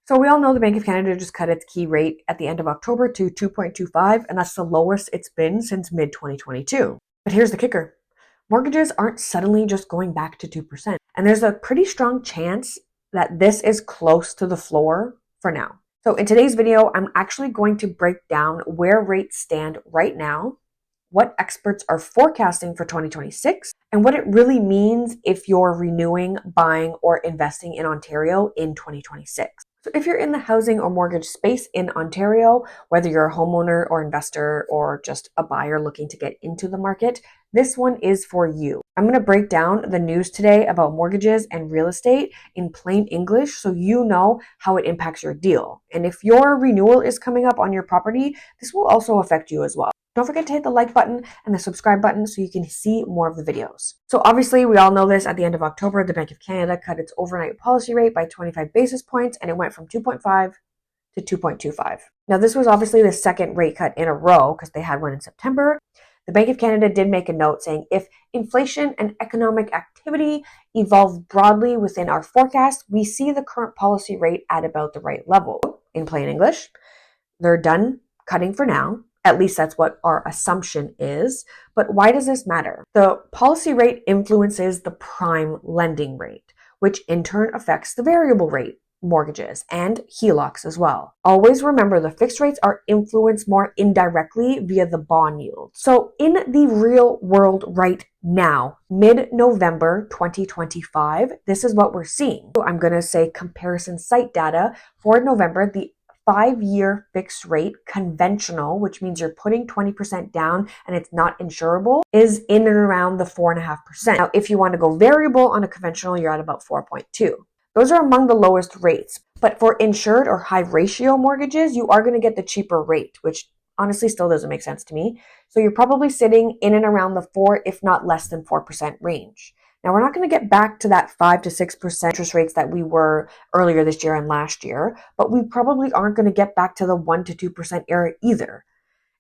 So we all know the Bank of Canada just cut its key rate at the end of October to 2.25, and that's the lowest it's been since mid-2022. But here's the kicker. Mortgages aren't suddenly just going back to 2%. And there's a pretty strong chance that this is close to the floor for now. So in today's video, I'm actually going to break down where rates stand right now, what experts are forecasting for 2026, and what it really means if you're renewing, buying, or investing in Ontario in 2026. So if you're in the housing or mortgage space in Ontario, whether you're a homeowner or investor or just a buyer looking to get into the market, this one is for you. I'm going to break down the news today about mortgages and real estate in plain English so you know how it impacts your deal. And if your renewal is coming up on your property, this will also affect you as well. Don't forget to hit the like button and the subscribe button so you can see more of the videos. So obviously, we all know this, at the end of October, the Bank of Canada cut its overnight policy rate by 25 basis points, and it went from 2.5 to 2.25. Now, this was obviously the second rate cut in a row because they had one in September. The Bank of Canada did make a note saying if inflation and economic activity evolve broadly within our forecast, we see the current policy rate at about the right level. In plain English, they're done cutting for now. At least that's what our assumption is. But why does this matter? The policy rate influences the prime lending rate, which in turn affects the variable rate mortgages and HELOCs as well. Always remember the fixed rates are influenced more indirectly via the bond yield. So in the real world right now, mid-November 2025, this is what we're seeing. So I'm going to say comparison site data for November, the 5-year fixed rate conventional, which means you're putting 20% down and it's not insurable, is in and around the 4.5%. Now, if you want to go variable on a conventional, you're at about 4.2. Those are among the lowest rates. But for insured or high ratio mortgages, you are going to get the cheaper rate, which honestly still doesn't make sense to me. So you're probably sitting in and around the 4, if not less than 4% range. Now, we're not going to get back to that 5 to 6% interest rates that we were earlier this year and last year, but we probably aren't going to get back to the 1 to 2% area either.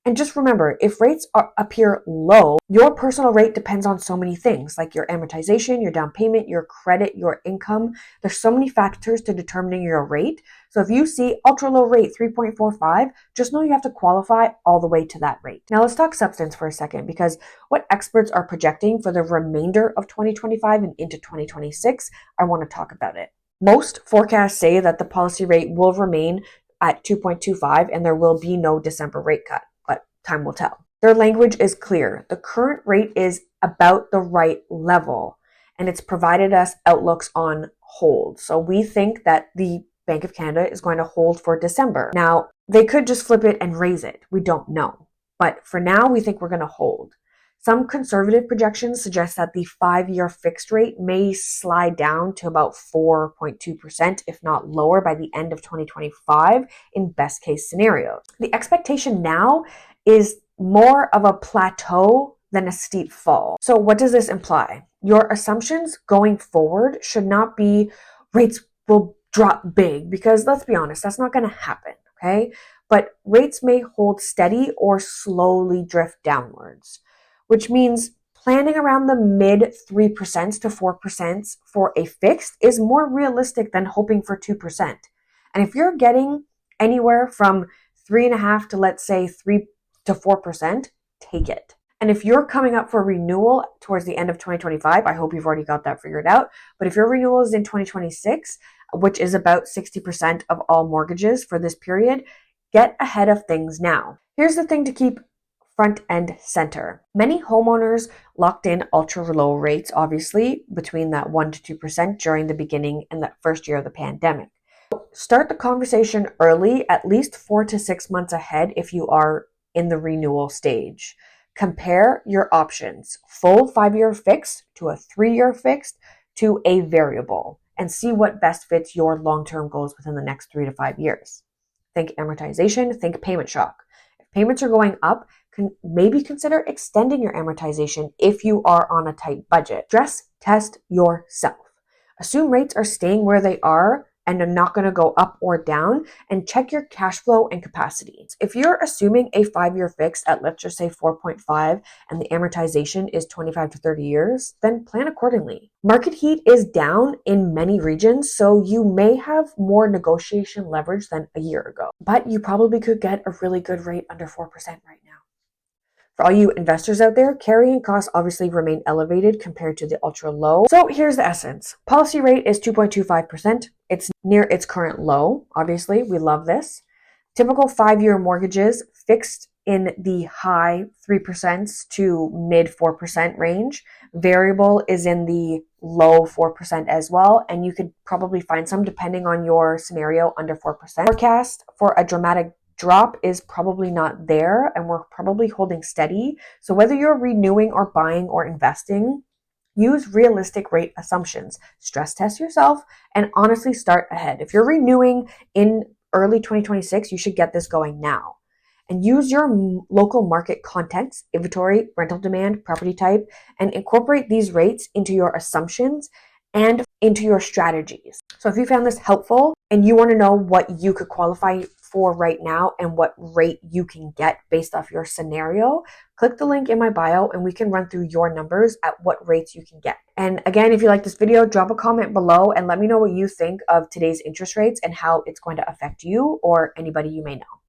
And just remember, if rates appear low, your personal rate depends on so many things, like your amortization, your down payment, your credit, your income. There's so many factors to determining your rate. So if you see ultra low rate 3.45, just know you have to qualify all the way to that rate. Now let's talk substance for a second, because what experts are projecting for the remainder of 2025 and into 2026, I want to talk about it. Most forecasts say that the policy rate will remain at 2.25 and there will be no December rate cut. Time will tell. Their language is clear. The current rate is about the right level, and it's provided us outlooks on hold. So we think that the Bank of Canada is going to hold for December. Now, they could just flip it and raise it. We don't know. But for now, we think we're going to hold. Some conservative projections suggest that the 5-year fixed rate may slide down to about 4.2%, if not lower, by the end of 2025 in best case scenarios. The expectation now is more of a plateau than a steep fall. So what does this imply? Your assumptions going forward should not be rates will drop big, because let's be honest, that's not going to happen, okay? But rates may hold steady or slowly drift downwards, which means planning around the mid 3% to 4% for a fixed is more realistic than hoping for 2%. And if you're getting anywhere from 3.5% to, let's say, 3 to 4%, take it. And if you're coming up for renewal towards the end of 2025, I hope you've already got that figured out. But if your renewal is in 2026, which is about 60% of all mortgages for this period, get ahead of things now. Here's the thing to keep front and center. Many homeowners locked in ultra low rates, obviously, between that 1 to 2% during the beginning and the first year of the pandemic. Start the conversation early, at least 4 to 6 months ahead if you are in the renewal stage. Compare your options, full 5-year fixed to a 3-year fixed to a variable, and see what best fits your long-term goals within the next 3 to 5 years. Think amortization, think payment shock. If payments are going up, maybe consider extending your amortization if you are on a tight budget. Stress test yourself. Assume rates are staying where they are and they're not going to go up or down, and check your cash flow and capacity. If you're assuming a 5-year fix at, let's just say 4.5, and the amortization is 25 to 30 years, then plan accordingly. Market heat is down in many regions, so you may have more negotiation leverage than a year ago, but you probably could get a really good rate under 4% right now. For all you investors out there, carrying costs obviously remain elevated compared to the ultra low. So here's the essence. Policy rate is 2.25%. It's near its current low. Obviously, we love this. Typical 5-year mortgages fixed in the high 3% to mid 4% range. Variable is in the low 4% as well, and you could probably find some depending on your scenario under 4%. Forecast for a dramatic drop is probably not there, and we're probably holding steady. So whether you're renewing or buying or investing, use realistic rate assumptions, stress test yourself, and honestly start ahead. If you're renewing in early 2026, you should get this going now. And use your local market context, inventory, rental demand, property type, and incorporate these rates into your assumptions and into your strategies. So if you found this helpful and you want to know what you could qualify for right now and what rate you can get based off your scenario, click the link in my bio and we can run through your numbers at what rates you can get. And again, if you like this video, drop a comment below and let me know what you think of today's interest rates and how it's going to affect you or anybody you may know.